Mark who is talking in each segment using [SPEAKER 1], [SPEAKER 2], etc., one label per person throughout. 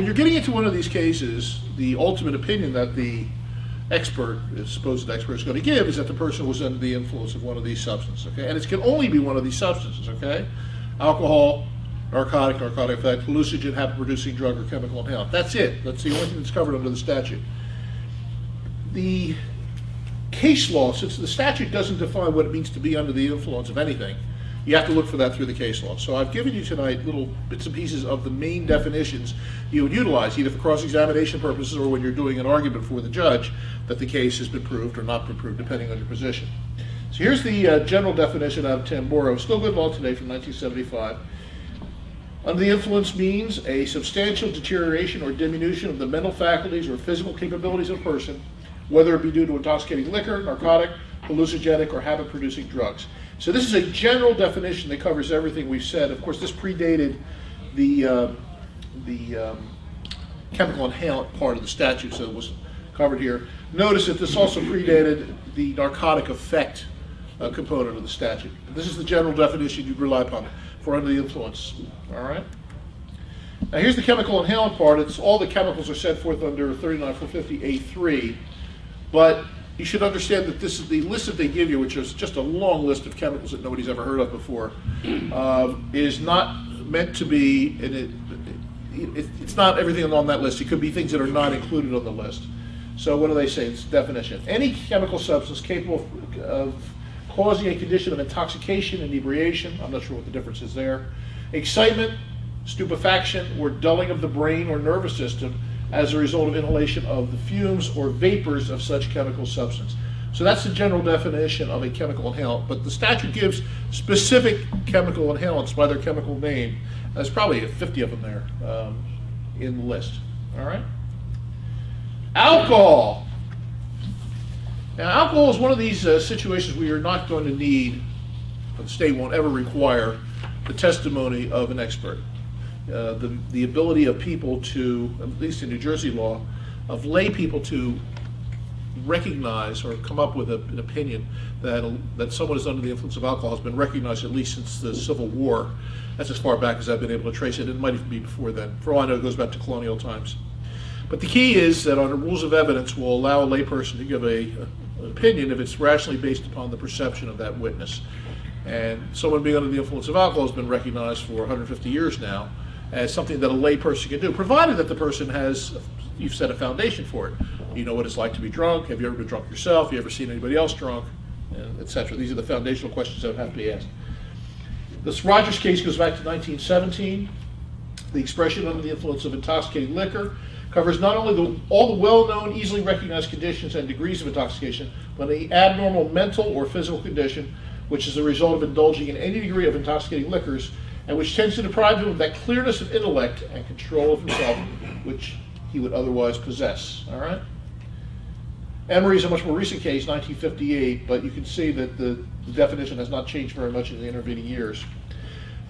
[SPEAKER 1] When you're getting into one of these cases, the ultimate opinion that the expert, the supposed expert, is going to give is that the person was under the influence of one of these substances, okay? And it can only be one of these substances, okay? Alcohol, narcotic effect, hallucinogen, habit-producing drug, or chemical inhalant. That's it. That's the only thing that's covered under the statute. The case law, since the statute doesn't define what it means to be under the influence of anything, you have to look for that through the case law. So I've given you tonight little bits and pieces of the main definitions you would utilize, either for cross-examination purposes or when you're doing an argument for the judge that the case has been proved or not been proved, depending on your position. So here's the general definition out of Tamboro, still good law today from 1975. Under the influence means a substantial deterioration or diminution of the mental faculties or physical capabilities of a person, whether it be due to intoxicating liquor, narcotic, hallucinogenic, or habit-producing drugs. So this is a general definition that covers everything we've said. Of course, this predated the chemical inhalant part of the statute, so it was covered here. Notice that this also predated the narcotic effect component of the statute. This is the general definition you'd rely upon for under the influence. All right. Now here's the chemical inhalant part. It's all the chemicals are set forth under 39450A3, but you should understand that this is the list that they give you, which is just a long list of chemicals that nobody's ever heard of before, is not meant to be, and it's not everything on that list. It could be things that are not included on the list. So what do they say? It's definition. Any chemical substance capable of causing a condition of intoxication, inebriation, I'm not sure what the difference is there, excitement, stupefaction, or dulling of the brain or nervous system as a result of inhalation of the fumes or vapors of such chemical substance. So that's the general definition of a chemical inhalant, but the statute gives specific chemical inhalants by their chemical name. There's probably 50 of them there in the list. All right? Alcohol. Now, alcohol is one of these situations where you're not going to need, the state won't ever require, the testimony of an expert. The ability of people to, at least in New Jersey law, of lay people to recognize or come up with an opinion that someone is under the influence of alcohol has been recognized at least since the Civil War. That's as far back as I've been able to trace it. It might even be before then. For all I know, it goes back to colonial times. But the key is that under rules of evidence will allow a layperson to give an opinion if it's rationally based upon the perception of that witness. And someone being under the influence of alcohol has been recognized for 150 years now as something that a layperson can do, provided that the person has, you've set a foundation for it. You know what it's like to be drunk. Have you ever been drunk yourself? Have you ever seen anybody else drunk? Etc. These are the foundational questions that would have to be asked. This Rogers case goes back to 1917. The expression under the influence of intoxicating liquor covers not only all the well-known, easily recognized conditions and degrees of intoxication, but the abnormal mental or physical condition which is a result of indulging in any degree of intoxicating liquors and which tends to deprive him of that clearness of intellect and control of himself which he would otherwise possess. All right? Emery is a much more recent case, 1958, but you can see that the definition has not changed very much in the intervening years.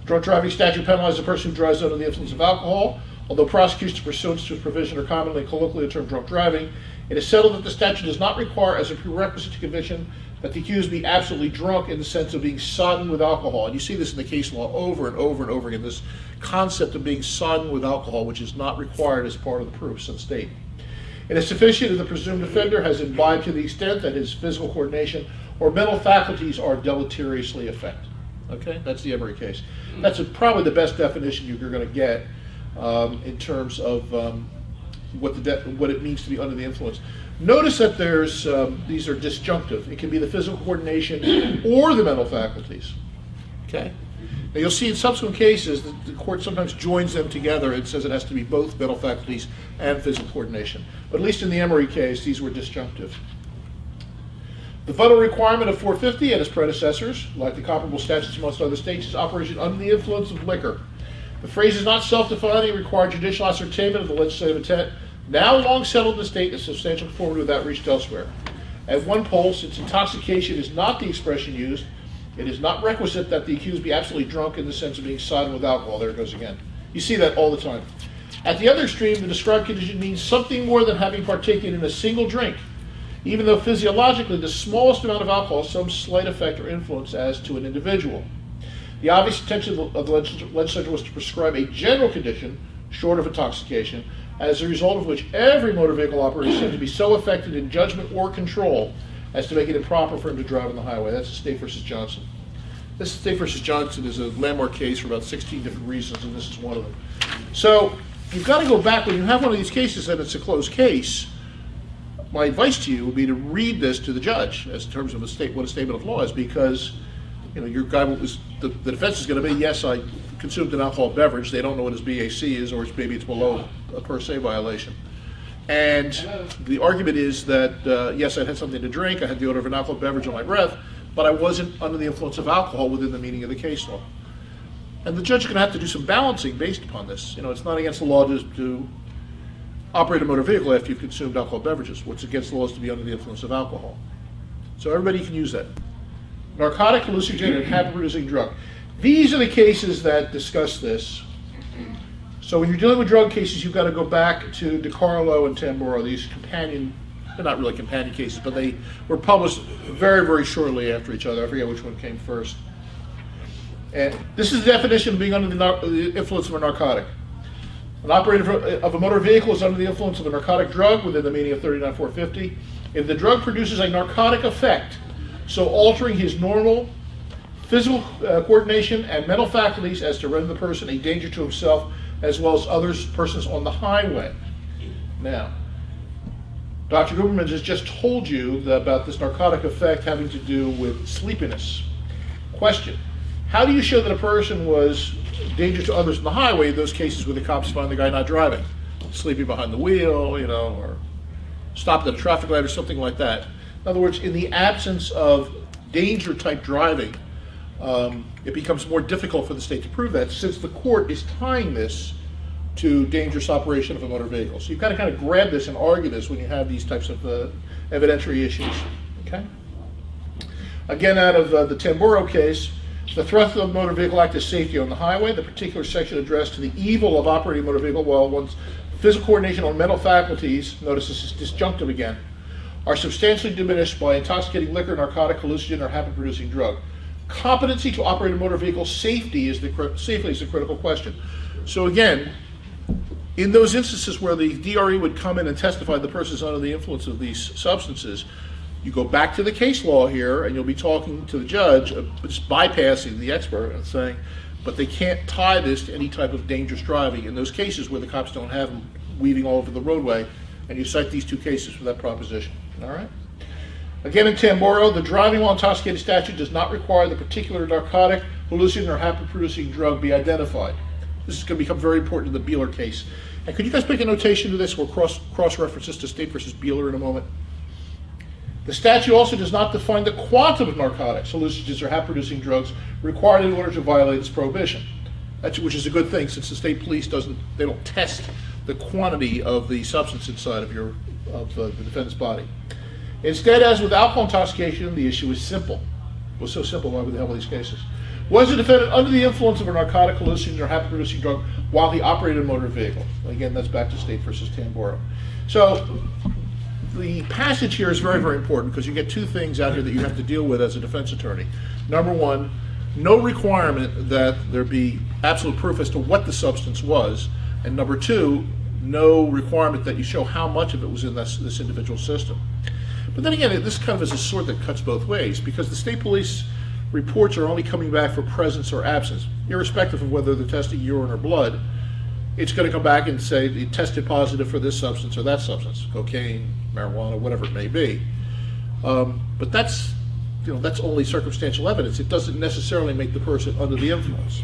[SPEAKER 1] The drunk driving statute penalizes a person who drives under the influence of alcohol. Although prosecutions pursuant to its provision are commonly colloquially termed drunk driving, it is settled that the statute does not require as a prerequisite to conviction that the accused be absolutely drunk in the sense of being sodden with alcohol. And you see this in the case law over and over and over again, this concept of being sodden with alcohol, which is not required as part of the proofs of the state. It is sufficient if the presumed offender has imbibed to the extent that his physical coordination or mental faculties are deleteriously affected. Okay, that's the Emery case. That's probably the best definition you're going to get in terms of what it means to be under the influence. Notice that there's these are disjunctive. It can be the physical coordination or the mental faculties. Okay. Now you'll see in subsequent cases that the court sometimes joins them together and says it has to be both mental faculties and physical coordination. But at least in the Emery case, these were disjunctive. The vital requirement of 450 and its predecessors, like the comparable statutes in most other states, is operation under the influence of liquor. The phrase is not self-defining, required judicial ascertainment of the legislative intent, now long settled in the state in substantial conformity with that reached elsewhere. At one poll, since intoxication is not the expression used, it is not requisite that the accused be absolutely drunk in the sense of being sodden with alcohol. There it goes again. You see that all the time. At the other extreme, the described condition means something more than having partaken in a single drink, even though physiologically the smallest amount of alcohol has some slight effect or influence as to an individual. The obvious intention of the legislature was to prescribe a general condition, short of intoxication, as a result of which every motor vehicle operator is said to be so affected in judgment or control as to make it improper for him to drive on the highway. That's the State versus Johnson. This State versus Johnson is a landmark case for about 16 different reasons, and this is one of them. So you've got to go back when you have one of these cases and it's a closed case. My advice to you would be to read this to the judge as in terms of what a statement of law is, because your guy the defense is going to be, yes, I consumed an alcoholic beverage. They don't know what his BAC is, or maybe it's below a per se violation. And the argument is that, yes, I had something to drink, I had the odor of an alcoholic beverage on my breath, but I wasn't under the influence of alcohol within the meaning of the case law. And the judge is going to have to do some balancing based upon this. It's not against the law to operate a motor vehicle after you've consumed alcoholic beverages. What's against the law is to be under the influence of alcohol. So everybody can use that. Narcotic, hallucinogen, and habit-producing drug. These are the cases that discuss this. So when you're dealing with drug cases, you've got to go back to DiCarlo and Tamburo, these companion, they're not really companion cases, but they were published very, very shortly after each other. I forget which one came first. And this is the definition of being under the influence of a narcotic. An operator of a motor vehicle is under the influence of a narcotic drug within the meaning of 39-450 if the drug produces a narcotic effect, so altering his normal physical coordination and mental faculties as to render the person a danger to himself as well as persons on the highway. Now, Dr. Guberman has just told you about this narcotic effect having to do with sleepiness. Question: how do you show that a person was dangerous to others on the highway in those cases where the cops find the guy not driving, sleeping behind the wheel, or stopped at a traffic light or something like that? In other words, in the absence of danger-type driving, it becomes more difficult for the state to prove that, since the court is tying this to dangerous operation of a motor vehicle. So you've got to kind of grab this and argue this when you have these types of evidentiary issues. Okay. Again, out of the Tamburo case, the thrust of the Motor Vehicle Act is safety on the highway. The particular section addressed to the evil of operating a motor vehicle while one's physical coordination or mental faculties, notice this is disjunctive again, are substantially diminished by intoxicating liquor, narcotic, hallucinogen, or habit-producing drug. Competency to operate a motor vehicle safely is the critical question. So again, in those instances where the DRE would come in and testify the person's under the influence of these substances, you go back to the case law here and you'll be talking to the judge, just bypassing the expert and saying, but they can't tie this to any type of dangerous driving in those cases where the cops don't have them weaving all over the roadway, and you cite these two cases for that proposition. All right? Again, in Tamburo, the driving while intoxicated statute does not require the particular narcotic, hallucinogen, or habit-producing drug be identified. This is going to become very important in the Beeler case. And could you guys make a notation to this? We'll cross-references to State versus Beeler in a moment. The statute also does not define the quantum of narcotics, hallucinogens, or habit-producing drugs required in order to violate its prohibition. Which is a good thing, since the state police don't test the quantity of the substance inside of the defendant's body. Instead, as with alcohol intoxication, the issue is simple. It was so simple, why would they have all these cases? Was the defendant under the influence of a narcotic, hallucinogen, or habit-producing drug while he operated a motor vehicle? Again, that's back to State versus Tamburo. So the passage here is very, very important, because you get two things out here that you have to deal with as a defense attorney. Number one, no requirement that there be absolute proof as to what the substance was. And number two, no requirement that you show how much of it was in this individual system. But then again, this kind of is a sword that cuts both ways, because the state police reports are only coming back for presence or absence, irrespective of whether they're testing urine or blood. It's going to come back and say it tested positive for this substance or that substance, cocaine, marijuana, whatever it may be. But that's only circumstantial evidence. It doesn't necessarily make the person under the influence.